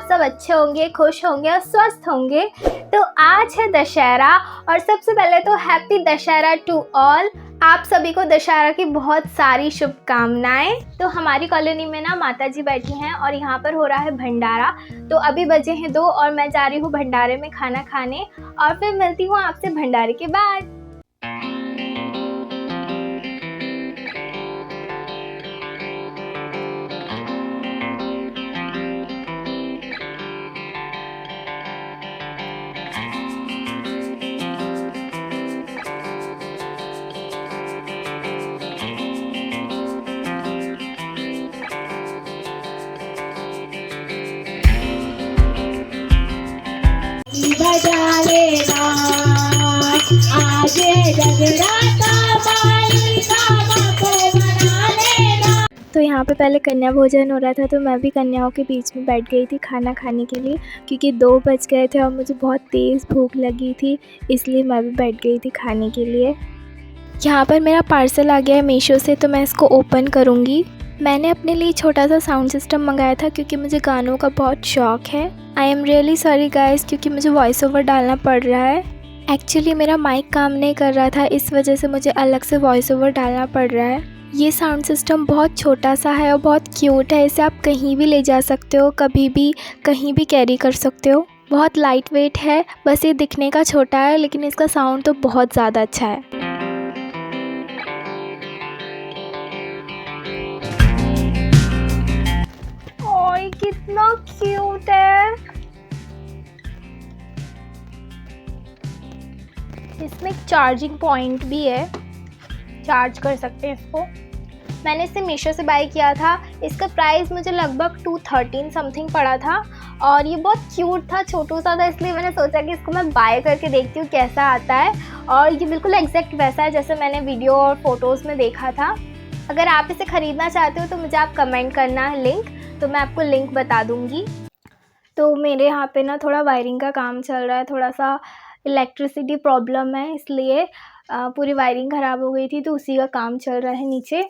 आप सब अच्छे होंगे, खुश होंगे और स्वस्थ होंगे। तो आज है दशहरा और सबसे पहले तो हैप्पी दशहरा टू ऑल। आप सभी को दशहरा की बहुत सारी शुभकामनाएं। तो हमारी कॉलोनी में ना माता जी बैठी हैं और यहाँ पर हो रहा है भंडारा। तो अभी बजे हैं 2 और मैं जा रही हूँ भंडारे में खाना खाने और फिर मिलती हूँ आपसे भंडारे के बाद। बजावेगा आज जगराता माई गावा को मना लेगा। तो यहाँ पे पहले कन्या भोजन हो रहा था तो मैं भी कन्याओं के बीच में बैठ गई थी खाना खाने के लिए, क्योंकि 2 बज गए थे और मुझे बहुत तेज़ भूख लगी थी, इसलिए मैं भी बैठ गई थी खाने के लिए। यहाँ पर मेरा पार्सल आ गया है मीशो से, तो मैं इसको ओपन करूँगी। मैंने अपने लिए छोटा सा साउंड सिस्टम मंगाया था क्योंकि मुझे गानों का बहुत शौक़ है। I am really sorry guys, क्योंकि मुझे वॉइस ओवर डालना पड़ रहा है। एक्चुअली मेरा माइक काम नहीं कर रहा था, इस वजह से मुझे अलग से वॉइस ओवर डालना पड़ रहा है। ये साउंड सिस्टम बहुत छोटा सा है और बहुत क्यूट है। इसे आप कहीं भी ले जा सकते हो, कभी भी कहीं भी कैरी कर सकते हो। बहुत लाइट वेट है, बस ये दिखने का छोटा है लेकिन इसका साउंड तो बहुत ज़्यादा अच्छा है। ओए कितना क्यूट है। इसमें एक चार्जिंग पॉइंट भी है, चार्ज कर सकते हैं इसको। मैंने इसे मीशो से बाय किया था। इसका प्राइस मुझे लगभग 213 समथिंग पड़ा था और ये बहुत क्यूट था, छोटू सा था, इसलिए मैंने सोचा कि इसको मैं बाय करके देखती हूँ कैसा आता है। और ये बिल्कुल एग्जैक्ट वैसा है जैसे मैंने वीडियो और फोटोज़ में देखा था। अगर आप इसे ख़रीदना चाहते हो तो मुझे आप कमेंट करना लिंक, तो मैं आपको लिंक बता दूँगी। तो मेरे यहाँ पे ना थोड़ा वायरिंग का काम चल रहा है, थोड़ा सा इलेक्ट्रिसिटी प्रॉब्लम है, इसलिए पूरी वायरिंग ख़राब हो गई थी, तो उसी का काम चल रहा है नीचे।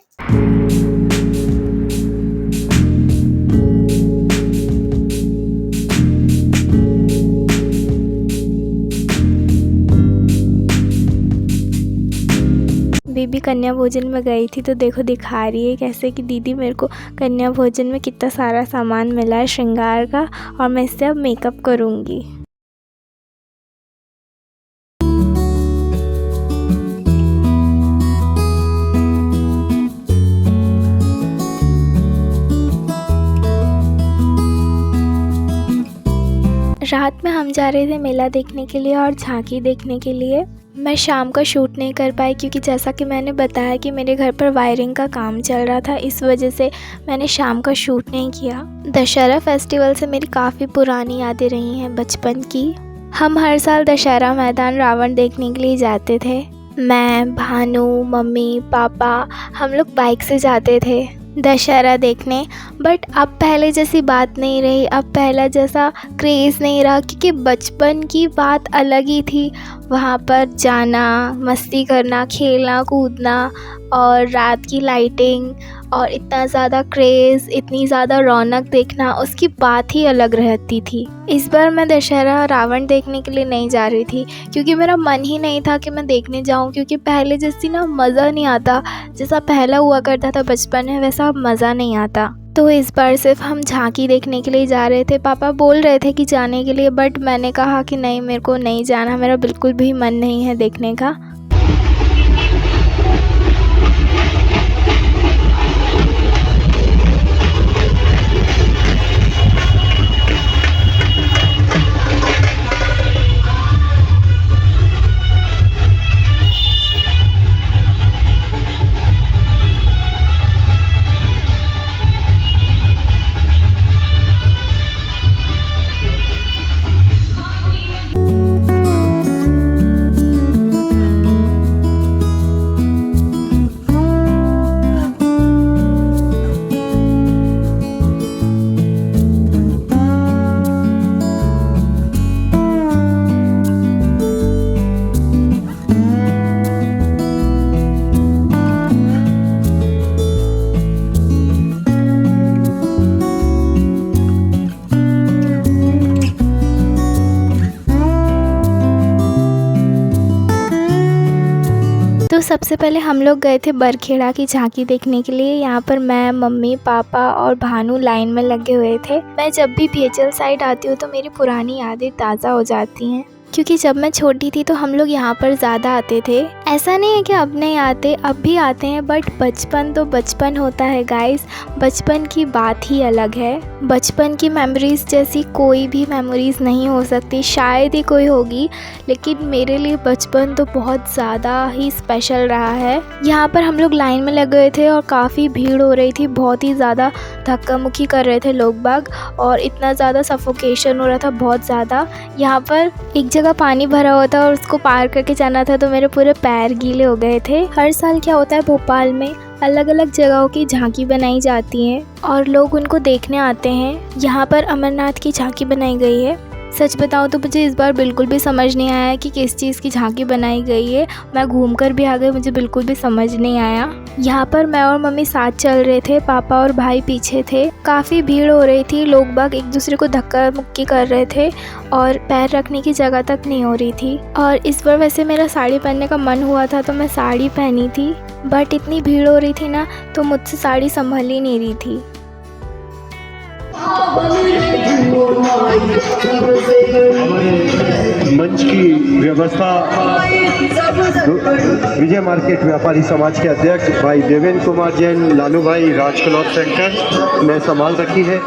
बेबी कन्या भोजन में गई थी तो देखो दिखा रही है कैसे कि दीदी मेरे को कन्या भोजन में कितना सारा सामान मिला है श्रृंगार का, और मैं इससे अब मेकअप करूँगी। रात में हम जा रहे थे मेला देखने के लिए और झांकी देखने के लिए। मैं शाम का शूट नहीं कर पाई क्योंकि जैसा कि मैंने बताया कि मेरे घर पर वायरिंग का काम चल रहा था, इस वजह से मैंने शाम का शूट नहीं किया। दशहरा फेस्टिवल से मेरी काफ़ी पुरानी यादें रही हैं बचपन की। हम हर साल दशहरा मैदान रावण देखने के लिए जाते थे। मैं, भानु, मम्मी, पापा, हम लोग बाइक से जाते थे दशहरा देखने। बट अब पहले जैसी बात नहीं रही, अब पहला जैसा क्रेज़ नहीं रहा, क्योंकि बचपन की बात अलग ही थी। वहाँ पर जाना, मस्ती करना, खेलना कूदना और रात की लाइटिंग और इतना ज़्यादा क्रेज़, इतनी ज़्यादा रौनक देखना, उसकी बात ही अलग रहती थी। इस बार मैं दशहरा रावण देखने के लिए नहीं जा रही थी क्योंकि मेरा मन ही नहीं था कि मैं देखने जाऊं, क्योंकि पहले जैसी ना मज़ा नहीं आता, जैसा पहला हुआ करता था बचपन में वैसा अब मज़ा नहीं आता। तो इस बार सिर्फ हम झांकी देखने के लिए जा रहे थे। पापा बोल रहे थे कि जाने के लिए, बट मैंने कहा कि नहीं, मेरे को नहीं जाना, मेरा बिल्कुल भी मन नहीं है देखने का। तो सबसे पहले हम लोग गए थे बरखेड़ा की झांकी देखने के लिए। यहाँ पर मैं, मम्मी, पापा और भानु लाइन में लगे हुए थे। मैं जब भी बीएचएल साइड आती हूँ तो मेरी पुरानी यादें ताज़ा हो जाती हैं, क्योंकि जब मैं छोटी थी तो हम लोग यहाँ पर ज़्यादा आते थे। ऐसा नहीं है कि अब नहीं आते, अब भी आते हैं, बट बचपन तो बचपन होता है गाइस। बचपन की बात ही अलग है। बचपन की मेमोरीज़ जैसी कोई भी मेमोरीज़ नहीं हो सकती, शायद ही कोई होगी, लेकिन मेरे लिए बचपन तो बहुत ज़्यादा ही स्पेशल रहा है। यहाँ पर हम लोग लाइन में लगे हुए थे और काफ़ी भीड़ हो रही थी, बहुत ही ज़्यादा धक्का मुक्की कर रहे थे लोग बाग, और इतना ज़्यादा सफोकेशन हो रहा था, बहुत ज़्यादा। यहाँ पर एक जगह पानी भरा हुआ था और उसको पार करके जाना था, तो मेरे पूरे पैर गीले हो गए थे। हर साल क्या होता है, भोपाल में अलग अलग जगहों की झांकी बनाई जाती है और लोग उनको देखने आते हैं। यहाँ पर अमरनाथ की झांकी बनाई गई है। सच बताऊँ तो मुझे इस बार बिल्कुल भी समझ नहीं आया कि किस चीज़ की झांकी बनाई गई है। मैं घूमकर भी आ गई, मुझे बिल्कुल भी समझ नहीं आया। यहाँ पर मैं और मम्मी साथ चल रहे थे, पापा और भाई पीछे थे। काफ़ी भीड़ हो रही थी, लोग बाग एक दूसरे को धक्का मुक्की कर रहे थे और पैर रखने की जगह तक नहीं हो रही थी। और इस बार वैसे मेरा साड़ी पहनने का मन हुआ था तो मैं साड़ी पहनी थी, बट इतनी भीड़ हो रही थी ना, तो मुझसे साड़ी संभल ही नहीं रही थी। मंच की व्यवस्था विजय मार्केट व्यापारी समाज के अध्यक्ष भाई देवेंद्र कुमार जैन, लालू भाई, राज क्लॉथ सेंटर ने संभाल रखी है।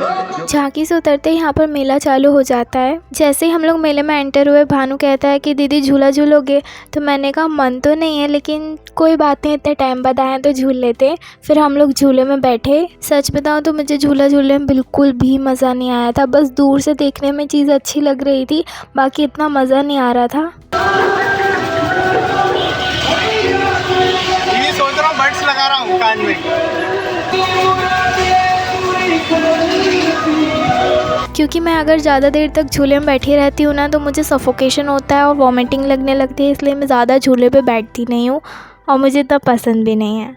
झांकी से उतरते ही यहाँ पर मेला चालू हो जाता है। जैसे ही हम लोग मेले में एंटर हुए, भानु कहता है कि दीदी झूला झूलोगे, तो मैंने कहा मन तो नहीं है, लेकिन कोई बात नहीं, इतने टाइम बाद आए हैं तो झूल लेते हैं। फिर हम लोग झूले में बैठे। सच बताऊँ तो मुझे झूला झूलने में बिल्कुल भी मज़ा नहीं आया था। बस दूर से देखने में चीज़ अच्छी लग रही थी, बाकी इतना मज़ा नहीं आ रहा था। ये सोच रहा हूँ बड्स लगा रहा हूँ कान में, क्योंकि मैं अगर ज़्यादा देर तक झूले में बैठी रहती हूँ ना, तो मुझे सफोकेशन होता है और वॉमिटिंग लगने लगती है, इसलिए मैं ज़्यादा झूले पे बैठती नहीं हूँ और मुझे इतना पसंद भी नहीं है।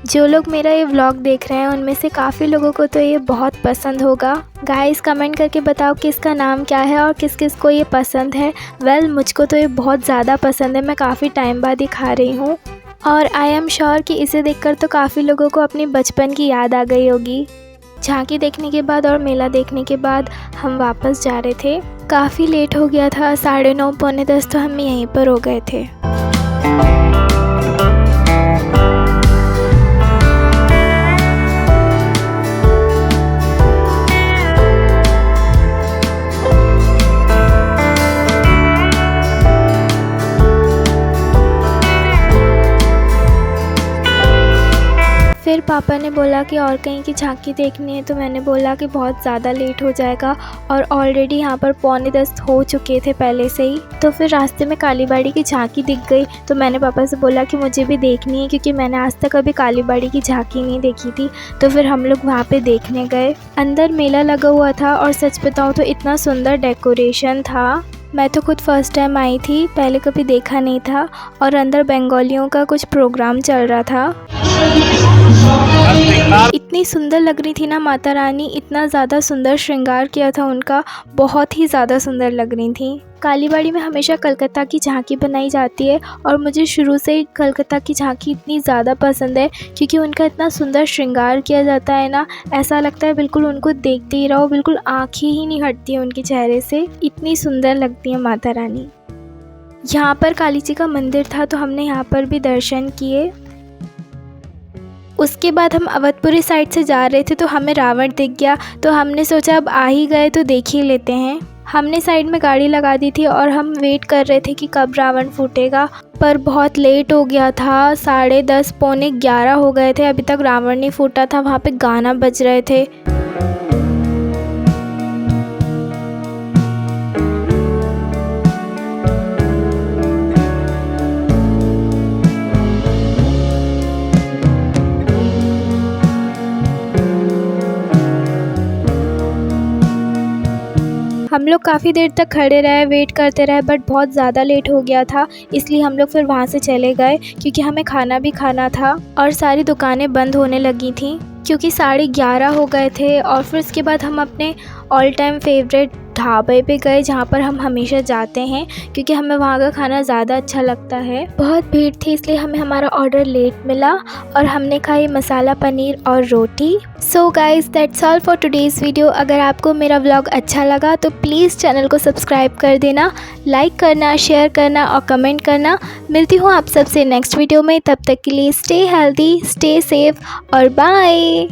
जो लोग मेरा ये व्लॉग देख रहे हैं उनमें से काफ़ी लोगों को तो ये बहुत पसंद होगा। गाइस कमेंट करके बताओ किसका नाम क्या है और किस किस को ये पसंद है। वेल मुझको तो ये बहुत ज़्यादा पसंद है, मैं काफ़ी टाइम बाद ही खा रही हूँ और आई एम श्योर कि इसे देखकर तो काफ़ी लोगों को अपनी बचपन की याद आ गई होगी। झांकी देखने के बाद और मेला देखने के बाद हम वापस जा रहे थे। काफ़ी लेट हो गया था, 9:30 पौने 10 तो हम यहीं पर हो गए थे। फिर पापा ने बोला कि और कहीं की झांकी देखनी है, तो मैंने बोला कि बहुत ज़्यादा लेट हो जाएगा और ऑलरेडी यहाँ पर 9:45 हो चुके थे पहले से ही। तो फिर रास्ते में कालीबाड़ी की झांकी दिख गई, तो मैंने पापा से बोला कि मुझे भी देखनी है, क्योंकि मैंने आज तक कभी कालीबाड़ी की झांकी नहीं देखी थी। तो फिर हम लोग वहाँ पे देखने गए। अंदर मेला लगा हुआ था और सच बताऊँ तो इतना सुंदर डेकोरेशन था। मैं तो खुद फर्स्ट टाइम आई थी, पहले कभी देखा नहीं था। और अंदर बंगालियों का कुछ प्रोग्राम चल रहा था। इतनी सुंदर लग रही थी ना माता रानी, इतना ज़्यादा सुंदर श्रृंगार किया था उनका, बहुत ही ज़्यादा सुंदर लग रही थी। कालीबाड़ी में हमेशा कलकत्ता की झांकी बनाई जाती है और मुझे शुरू से ही कलकत्ता की झांकी इतनी ज़्यादा पसंद है, क्योंकि उनका इतना सुंदर श्रृंगार किया जाता है ना, ऐसा लगता है बिल्कुल उनको देखते ही रहो, बिल्कुल आँखें ही नहीं हटती हैं उनके चेहरे से, इतनी सुंदर लगती है माता रानी। यहाँ पर काली जी का मंदिर था, तो हमने यहाँ पर भी दर्शन किए। उसके बाद हम अवधपुरी साइड से जा रहे थे, तो हमें रावण दिख गया, तो हमने सोचा अब आ ही गए तो देख ही लेते हैं। हमने साइड में गाड़ी लगा दी थी और हम वेट कर रहे थे कि कब रावण फूटेगा, पर बहुत लेट हो गया था। 10:30 पौने 11 हो गए थे, अभी तक रावण नहीं फूटा था। वहाँ पे गाना बज रहे थे। हम लोग काफ़ी देर तक खड़े रहे, वेट करते रहे, बट बहुत ज़्यादा लेट हो गया था, इसलिए हम लोग फिर वहाँ से चले गए, क्योंकि हमें खाना भी खाना था और सारी दुकानें बंद होने लगी थी, क्योंकि 11:30 हो गए थे। और फिर उसके बाद हम अपने ऑल टाइम फेवरेट ढाबे पे गए जहाँ पर हम हमेशा जाते हैं, क्योंकि हमें वहाँ का खाना ज़्यादा अच्छा लगता है। बहुत भीड़ थी इसलिए हमें हमारा ऑर्डर लेट मिला और हमने खाई मसाला पनीर और रोटी। So guys that's all for today's video. अगर आपको मेरा व्लॉग अच्छा लगा तो प्लीज़ चैनल को सब्सक्राइब कर देना, लाइक करना, शेयर करना और कमेंट करना। मिलती हूँ आप सबसे नेक्स्ट वीडियो में, तब तक के लिए स्टे हेल्दी, स्टे सेफ और बाय।